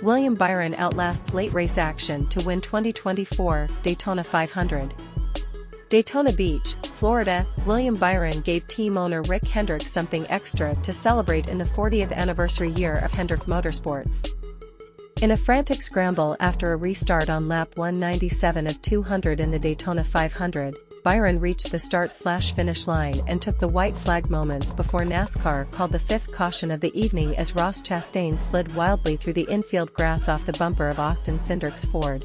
William Byron outlasts late race action to win 2024 Daytona 500. Daytona Beach, Florida, William Byron gave team owner Rick Hendrick something extra to celebrate in the 40th anniversary year of Hendrick Motorsports. In a frantic scramble after a restart on lap 197 of 200 in the Daytona 500, Byron reached the start/finish line and took the white flag moments before NASCAR called the fifth caution of the evening as Ross Chastain slid wildly through the infield grass off the bumper of Austin Cindric's Ford.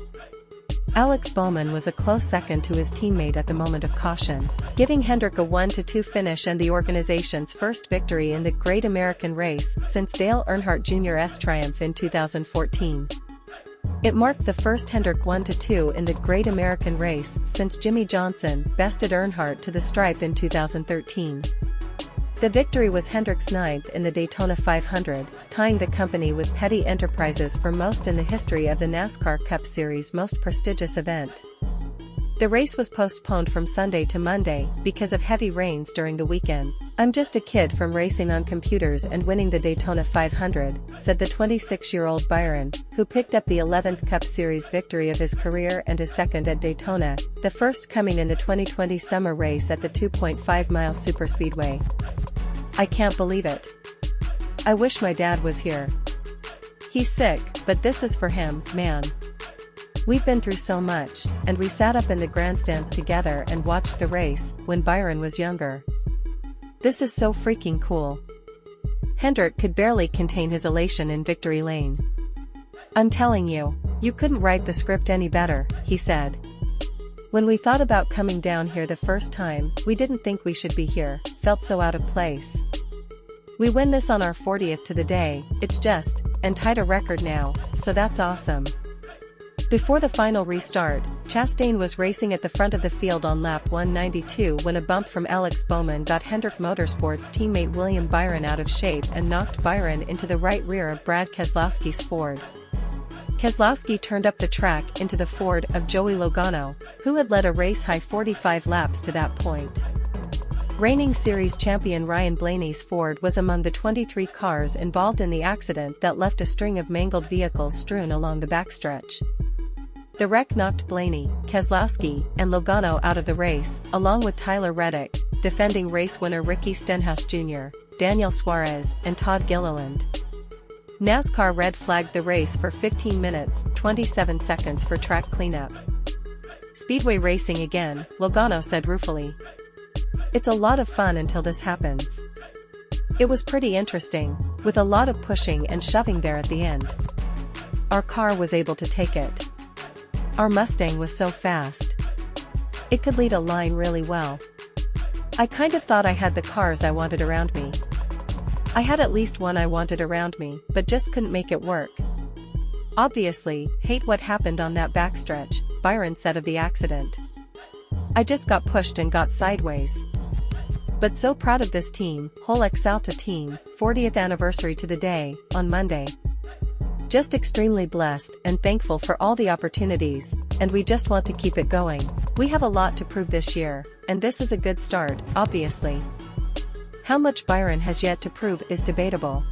Alex Bowman was a close second to his teammate at the moment of caution, giving Hendrick a 1-2 finish and the organization's first victory in the Great American Race since Dale Earnhardt Jr.'s triumph in 2014. It marked the first Hendrick 1-2 in the Great American Race since Jimmy Johnson bested Earnhardt to the stripe in 2013. The victory was Hendrick's ninth in the Daytona 500, tying the company with Petty Enterprises for most in the history of the NASCAR Cup Series' most prestigious event. The race was postponed from Sunday to Monday because of heavy rains during the weekend. "I'm just a kid from racing on computers and winning the Daytona 500, said the 26-year-old Byron, who picked up the 11th Cup Series victory of his career and his second at Daytona, the first coming in the 2020 summer race at the 2.5-mile superspeedway. "I can't believe it. I wish my dad was here. He's sick, but this is for him, man. We've been through so much, and we sat up in the grandstands together and watched the race when Byron was younger. This is so freaking cool." Hendrick could barely contain his elation in victory lane. "I'm telling you, you couldn't write the script any better," he said. "When we thought about coming down here the first time, we didn't think we should be here, felt so out of place. We win this on our 40th to the day, it's just, and tied a record now, so that's awesome." Before the final restart, Chastain was racing at the front of the field on lap 192 when a bump from Alex Bowman got Hendrick Motorsports teammate William Byron out of shape and knocked Byron into the right rear of Brad Keselowski's Ford. Keselowski turned up the track into the Ford of Joey Logano, who had led a race-high 45 laps to that point. Reigning series champion Ryan Blaney's Ford was among the 23 cars involved in the accident that left a string of mangled vehicles strewn along the backstretch. The wreck knocked Blaney, Keselowski, and Logano out of the race, along with Tyler Reddick, defending race winner Ricky Stenhouse Jr., Daniel Suarez, and Todd Gilliland. NASCAR red flagged the race for 15 minutes, 27 seconds for track cleanup. "Speedway racing again," Logano said ruefully. "It's a lot of fun until this happens. It was pretty interesting, with a lot of pushing and shoving there at the end. Our car was able to take it. Our Mustang was so fast. It could lead a line really well. I kind of thought I had the cars I wanted around me. I had at least one I wanted around me, but just couldn't make it work. Obviously, hate what happened on that backstretch," Byron said of the accident. "I just got pushed and got sideways. But so proud of this team, whole Exalta team, 40th anniversary to the day, on Monday. Just extremely blessed and thankful for all the opportunities, and we just want to keep it going. We have a lot to prove this year, and this is a good start, obviously." How much Byron has yet to prove is debatable.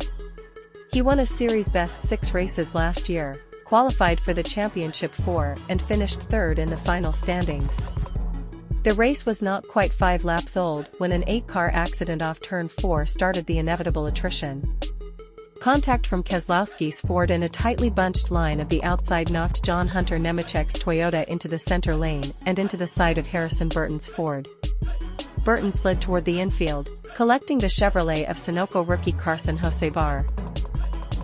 He won a series best 6 races last year, qualified for the championship 4 and finished third in the final standings. The race was not quite 5 laps old when an 8-car accident off turn 4 started the inevitable attrition. Contact from Keselowski's Ford in a tightly bunched line of the outside knocked John Hunter Nemechek's Toyota into the center lane and into the side of Harrison Burton's Ford. Burton slid toward the infield, collecting the Chevrolet of Sunoco rookie Carson Hocevar.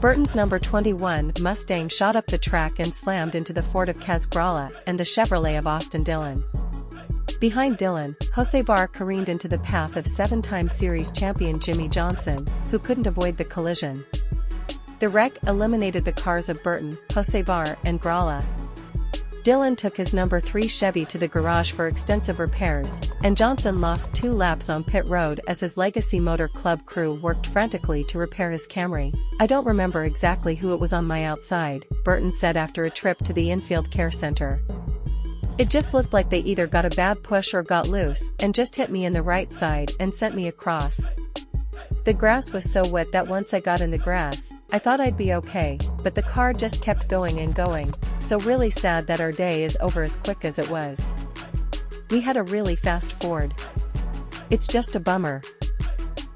Burton's number 21 Mustang shot up the track and slammed into the Ford of Kaz Grala and the Chevrolet of Austin Dillon. Behind Dillon, Hocevar careened into the path of 7-time series champion Jimmy Johnson, who couldn't avoid the collision. The wreck eliminated the cars of Burton, Hocevar, and Grala. Dillon took his number 3 Chevy to the garage for extensive repairs, and Johnson lost 2 laps on pit road as his Legacy Motor Club crew worked frantically to repair his Camry. "I don't remember exactly who it was on my outside," Burton said after a trip to the infield care center. "It just looked like they either got a bad push or got loose and just hit me in the right side and sent me across. The grass was so wet that once I got in the grass, I thought I'd be okay, but the car just kept going and going, so really sad that our day is over as quick as it was. We had a really fast Ford. It's just a bummer.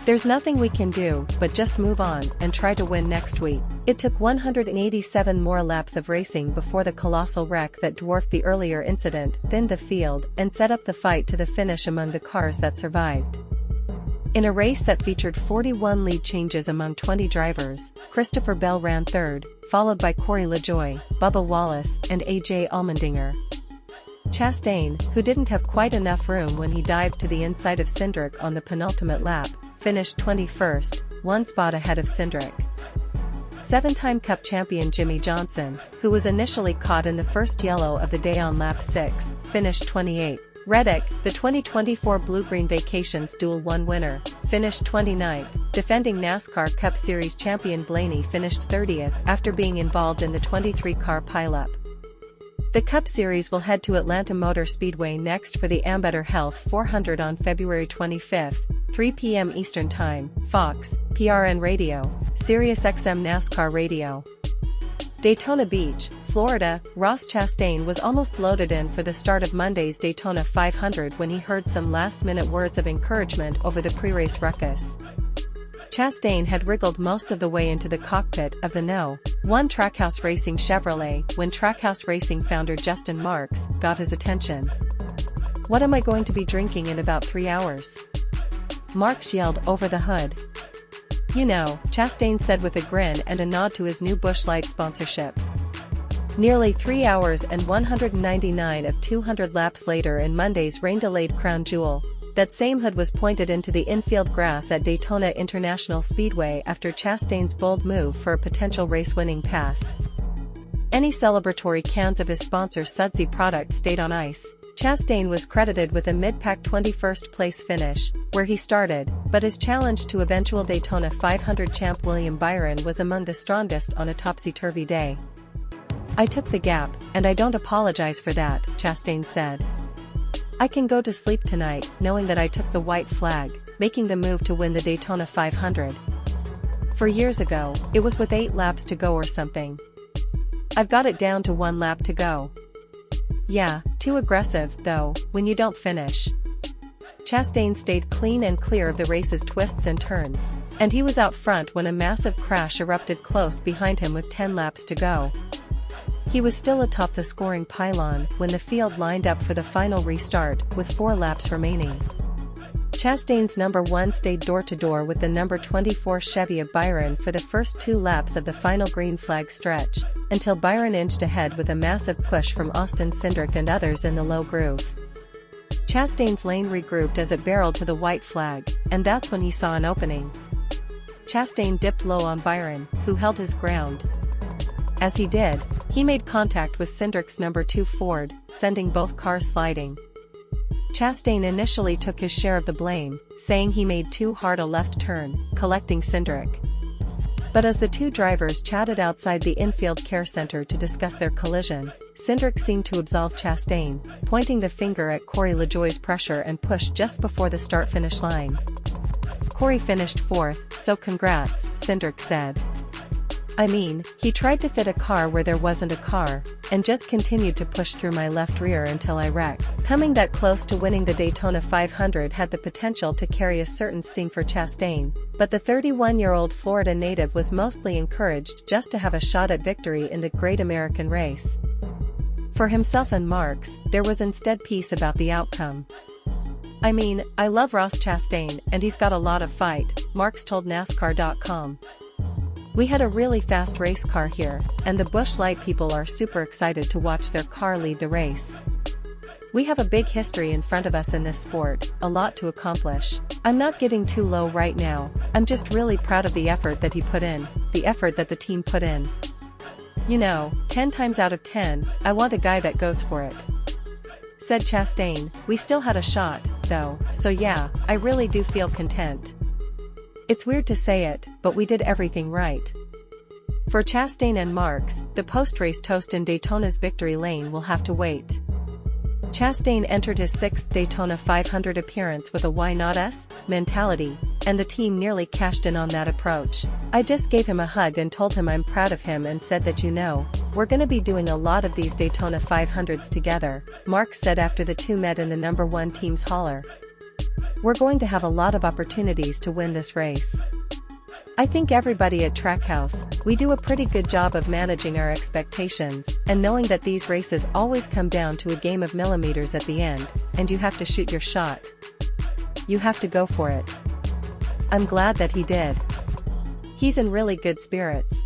There's nothing we can do but just move on and try to win next week. It took 187 more laps of racing before the colossal wreck that dwarfed the earlier incident thinned the field and set up the fight to the finish among the cars that survived. In a race that featured 41 lead changes among 20 drivers, Christopher Bell ran third, followed by Corey LaJoie, Bubba Wallace, and A.J. Allmendinger. Chastain, who didn't have quite enough room when he dived to the inside of Cindric on the penultimate lap, finished 21st, one spot ahead of Cindric. Seven-time Cup champion Jimmy Johnson, who was initially caught in the first yellow of the day on lap 6, finished 28th. Reddick, the 2024 Blue-Green Vacations Duel 1 winner, finished 29th. Defending NASCAR Cup Series champion Blaney finished 30th after being involved in the 23-car pileup. The Cup Series will head to Atlanta Motor Speedway next for the Ambetter Health 400 on February 25, 3 p.m. Eastern Time, Fox, PRN Radio, SiriusXM NASCAR Radio. Daytona Beach, Florida. Ross Chastain was almost loaded in for the start of Monday's Daytona 500 when he heard some last-minute words of encouragement over the pre-race ruckus. Chastain had wriggled most of the way into the cockpit of the No. 1 Trackhouse Racing Chevrolet when Trackhouse Racing founder Justin Marks got his attention. "What am I going to be drinking in about 3 hours?" Marks yelled over the hood. "You know," Chastain said with a grin and a nod to his new Busch Light sponsorship. Nearly 3 hours and 199 of 200 laps later in Monday's rain-delayed crown jewel, that same hood was pointed into the infield grass at Daytona International Speedway after Chastain's bold move for a potential race-winning pass. Any celebratory cans of his sponsor Sudsy product stayed on ice. Chastain was credited with a mid-pack 21st place finish, where he started, but his challenge to eventual Daytona 500 champ William Byron was among the strongest on a topsy-turvy day. "I took the gap, and I don't apologize for that," Chastain said. "I can go to sleep tonight knowing that I took the white flag, making the move to win the Daytona 500. For years ago, it was with 8 laps to go or something. I've got it down to 1 lap to go. Yeah, too aggressive, though, when you don't finish." Chastain stayed clean and clear of the race's twists and turns, and he was out front when a massive crash erupted close behind him with 10 laps to go. He was still atop the scoring pylon when the field lined up for the final restart, with 4 laps remaining. Chastain's number 1 stayed door-to-door with the number 24 Chevy of Byron for the first 2 laps of the final green flag stretch, until Byron inched ahead with a massive push from Austin Cindric and others in the low groove. Chastain's lane regrouped as it barreled to the white flag, and that's when he saw an opening. Chastain dipped low on Byron, who held his ground. As he did, he made contact with Cindric's number 2 Ford, sending both cars sliding. Chastain initially took his share of the blame, saying he made too hard a left turn, collecting Cindric. But as the two drivers chatted outside the infield care center to discuss their collision, Cindric seemed to absolve Chastain, pointing the finger at Corey LaJoie's pressure and push just before the start-finish line. "Corey finished 4th, so congrats," Cindric said. "I mean, he tried to fit a car where there wasn't a car, and just continued to push through my left rear until I wrecked." Coming that close to winning the Daytona 500 had the potential to carry a certain sting for Chastain, but the 31-year-old Florida native was mostly encouraged just to have a shot at victory in the great American race. For himself and Marks, there was instead peace about the outcome. "I mean, I love Ross Chastain, and he's got a lot of fight," Marks told NASCAR.com. "We had a really fast race car here, and the Busch Light people are super excited to watch their car lead the race. We have a big history in front of us in this sport, a lot to accomplish. I'm not getting too low right now, I'm just really proud of the effort that he put in, the effort that the team put in. You know, 10 times out of 10, I want a guy that goes for it," said Chastain. "We still had a shot, though, so yeah, I really do feel content. It's weird to say it, but we did everything right." For Chastain and Marks, the post-race toast in Daytona's victory lane will have to wait. Chastain entered his 6th Daytona 500 appearance with a "why not us" mentality, and the team nearly cashed in on that approach. "I just gave him a hug and told him I'm proud of him and said that we're gonna be doing a lot of these Daytona 500s together," Marks said after the two met in the number 1 team's hauler. "We're going to have a lot of opportunities to win this race. I think everybody at Trackhouse, we do a pretty good job of managing our expectations, and knowing that these races always come down to a game of millimeters at the end, and you have to shoot your shot. You have to go for it." I'm glad that he did. He's in really good spirits.